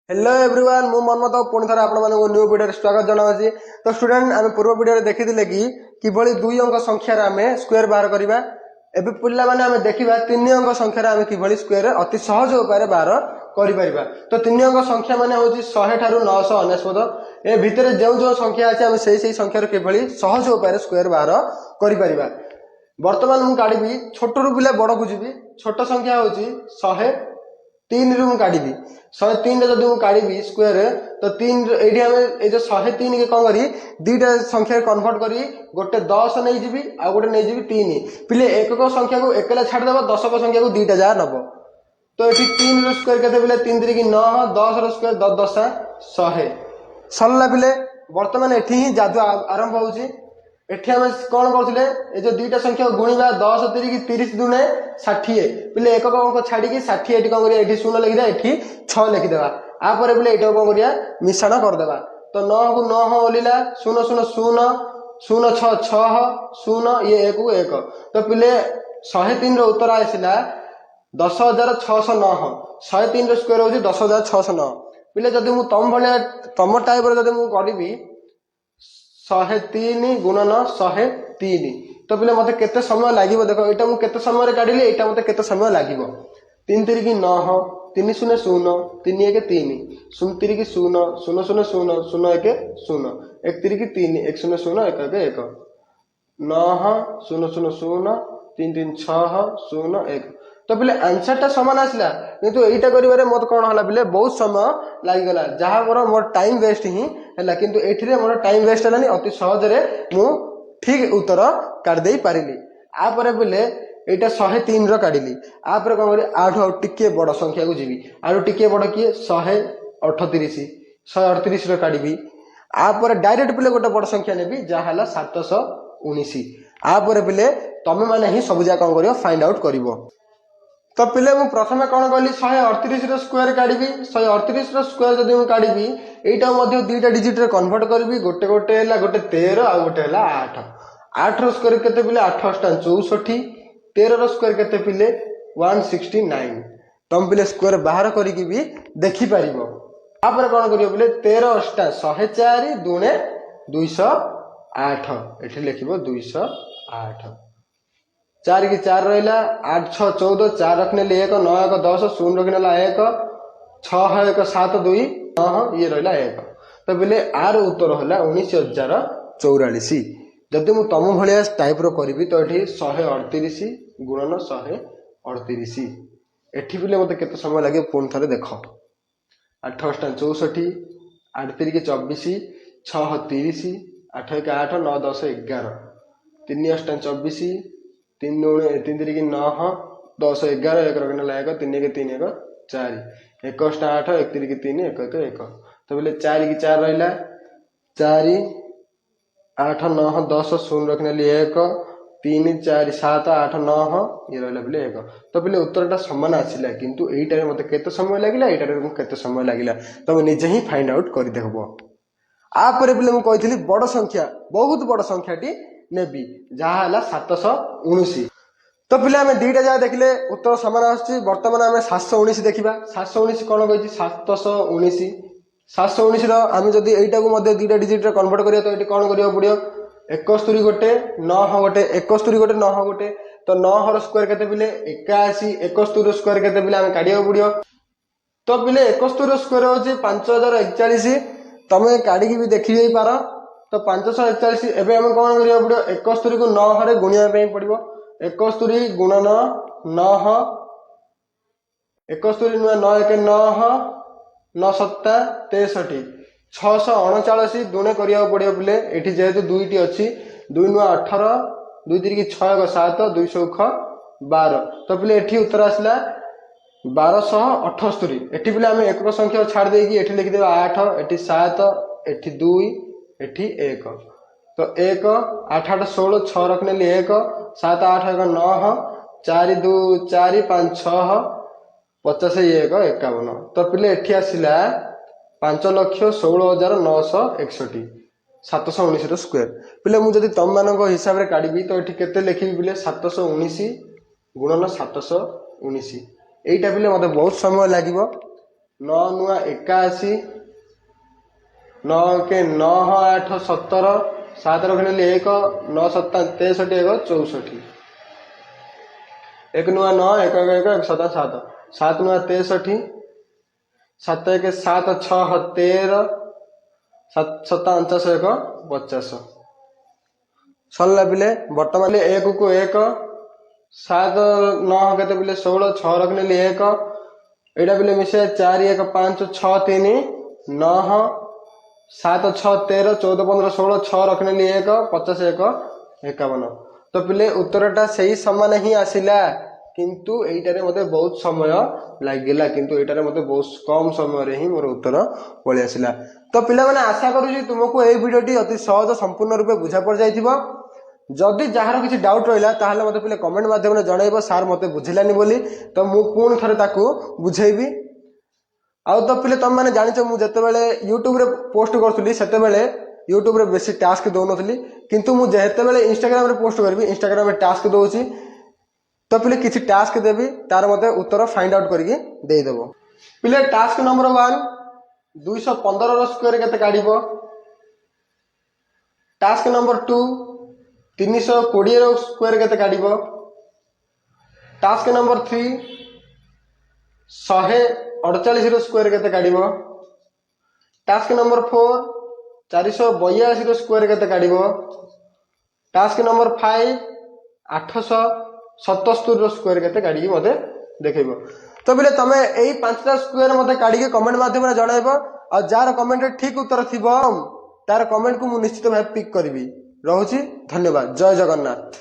Hello everyone मु मनमत पुणी थे आप न्यू वीडियो स्वागत जनावि। तो स्टूडेंट आम पूर्व वीडियो देखी कि किभली दुई अंक संख्यार आम स्क्वायर बाहर करवा। एबे पिला माने आम देखा तीन अंक संख्यार आम किभली स्क्वायर अति सहज उपाय बाहर कर। तो तीन अंक संख्या माने हूँ 100 ठारू 999 ए भितर जो जो संख्या अच्छे आम से संख्यार किभली सहज उपाय स्क्वायर बाहर कर। बर्तमान मुझे काढ़ी छोट रू पिला बड़ को जी। छोट संख्या हूँ 103 रु काढ़ी 103 जब मुझे काढ़ी स्क्वायर तो 3 ये 103 के कौन करी दीटा संख्या कन्वर्ट करी गोटे 10 नहीं जी आ गोटे नहीं जी 3 पिले एक संख्या को एकला छाड़देव 10 संख्या को दीटा जहाँ नब। तो ये 3 रो स्क्वायर के पिले 3 3 9 10 रो स्क्वायर 10 10 100 सरला पिले। बर्तमान एठी ही जादू आरंभ होउची। एठी हम कौन करथिले ए जो दीटा संख्या गुणिबा 10 3 30 दुने 60 पिले एक अंक छाड़ी 60 एठी कौन करिया एठी 0 लिखिदा एठी 6 लिखिदेबा। आ परे पिले एटा कौन करिया मिश्रण करदेबा। तो 9 को 9 ओलिला 0 0 0 0 6 6 0 ये 1 को 1। तो पिले 103 रो उत्तर आसिला 10,609। 103 रो स्क्वायर होची 10,609 पिले। जदि मु तम भले तम टाइप रो जदि मु करिबी 103 गुणन 103 तो पिले मते केते समय लागिवो देखो एटा मु केते समय रे काढिले एटा मते केते समय लागिवो 3 3 की 9 3 0 0 3 1 3 0 3 की 0 0 0 0 0 1 0 1 3 की 3 1 0 0 1 1 1 9 0 0 0 3 3 6 0 1। तो पिले आंसर टा समान आसला किंतु एटा करिवारे मत कोन हला पिले बहुत समय लागि गला जहा पर मोर टाइम वेस्ट ही हला किंतु एठिरे मोर टाइम वेस्ट हलानी अति सहज रे मु ठीक उत्तर काढ देई पारिली। आ परे पिले एटा 103 रो काढिली। आ परे कोन करी 8 और टिके बड़ संख्या को जीवी आरो टिके बड़ किए 138 138 रो काढिबी। आ परे डायरेक्ट पिले गोटे बड़ संख्या नेबी जा हला 719। आ परे पिले तमे माने ही सब जा कोन करियो फाइंड आउट करिवो। तो पिले मु प्रथमे कौन कली 138 रो स्क्वायर काढ़ी 138 रो स्क्वायर जदि मु काढ़ी एटा मध्ये दुईटा डिजिट रे कन्वर्ट करबी गोटे गोटे हैला गोटे 13 आ गोटे हैला 8 8 रो स्क्वायर केते पिले 8 8 64 13 रो स्क्वायर केते पिले 169। तम पिले स्क्वायर बाहर करिकि भी देखि परिबो। आ पर कोन करियो पिले 13 8 104 दुने 208 एठी लिखिबो 208। 4 की 4 रहा 8 6 14 4 रखने 1 9 1 10 0 रखने 1 6 1 7 2 9 ये रहा 1। तो बोले आर उत्तर है 19,044। जदि मु तम भाया टाइप रो करी तो ये 138 गुणन 138 एठी बोले मत केते समय लगे पुणी थे देख 8 8 64 8 3 की 24 6 30 8 1 8 9 10 11 3 8 24 3 3 की 9 10 11 1 रखने 1 3 1 3 1 4 1 8 1 3 की 3 1 1 1। तो बोले 4 की 4 रहा 4 8 9 10 0 रखने 1 3 4 7 8 9 ये रहा बोले 1। तो बोले उत्तरटा समान आसला किंतु एटारे मते केते समय लागिला एटारे केते समय लागिला तुम निजे ही फाइंड आउट कर देखबो। आ परे बोले मु कहितली बड़ संख्या बहुत बड़ संख्याटी नेबी जहा हला 719। तो पिले आम दीटा जगह देखले उत्तर समान आसुची। बर्तमान आम 719 देखा 719 कौन कही 719 719 रम जदि एटा को दीटा डिजिट रे कन्वर्ट करिया तो ये कौन करिया पड़ियो 71 गोटे 9 गोटे 71 गोटे 9 गोटे। तो 9 रो स्क्वायर केते पिले 81 71 रो स्क्वायर केते पिले आम काढिया पड़ियो। तो पिले 71 रो स्क्वायर होची 5041 तमे काढी भी देखि जाई पार। तो 541 एबे हम कौन करिया पड़ियो 71 को 9 रे गुणिया पे पड़ियो 71 गुणन 9 71 9 1 9 9 7 63 639 दुणे करिया पड़ियो पिले एठी जेहेतु दुईटी अछि 2 9 18 2 3 की 6 1 7 2 6 12। तो पिले एठी उत्तर आसला 1278। एठी पिले हम एक संख्या छाड़ देकी एठी लिखि देबा 8 एठी 7 एठी 2 एठी 1। तो 1 8 8 16 6 रखने 1 7 8 1 9 4 2 4 5 6 50 1 51। तो पिले एठी आसिला 5,16,961 719 स्क्वायर। पिले मुझे तुम मान हिसाब से काढ़ी तो ये केते लिखी पिले 719 गुणन 719 यहीटा पिले मत बहुत समय लगे 9 नुआ 81, 9 के 9 8 17, 7 रखिनेली 1, 9 7 63, 1 64, 1 नुआ 9, 1 1 1 7 7, 7 नुआ 63, 7 1 7 6 13, 7 7 49 1 50 सरला पिले। बर्तमान 1 को 1, 7 9 केते पिले 16, 6 रखिनेली 1, एटा पिले मिसे 4 1 5 6 3 9, 7 6 13, 14 15 16, 6 रखिनेली 1, 50 1 51। तो पिले उत्तरटा सही समान ही आसिला, किंतु एइटारे मते बहुत समय लागिला, किंतु एइटारे मते बहुत कम समय रे ही मोर उत्तर पळि आसिला। तो पिला माने आशा करूची तुमको ए वीडियोटी अति सहज संपूर्ण रूपे बुझा पड़ जाइथिबो। जदि जହାର किसी डाउट रहिला ताहले मते पिले कमेंट माध्यम रे जणाइबो सार मते बुझिलानी बोली, तो मु पुन थरे ताकू बुझेइबी। आउ तो पिले तुम माने जानिछ मु जते बेले यूट्यूब रे पोस्ट करथुली सेते बेले यूट्यूब रे बेसी टास्क दोनथुली, किंतु मु जेते बेले इंस्टाग्राम रे पोस्ट करबी इंस्टाग्राम रे टास्क दोउची। तो पिले किसी टास्क देबी तार मते उत्तर फाइंड आउट करके देई देबो। पिले टास्क नंबर 1 215 रो स्क्वायर केते काढिबो। टास्क नंबर 2 320 रो स्क्वायर केते काढिबो। टास्क नंबर 3 148 रो स्क्वायर केते काढिबो। टास्क नंबर 4 482 रो स्क्वायर केते काढिबो। टास्क नंबर 5 877 रो स्क्वायर केते काढी मते देखैबो। तो बिले तमे एई 5टा स्क्वायर मते काढी के कमेंट माध्यम रे जणाइबो। आ जार कमेंट रे ठीक उत्तर थिबो तार कमेंट को मु निश्चित भाव पिक करबी। रहुची, धन्यवाद, जय जगन्नाथ।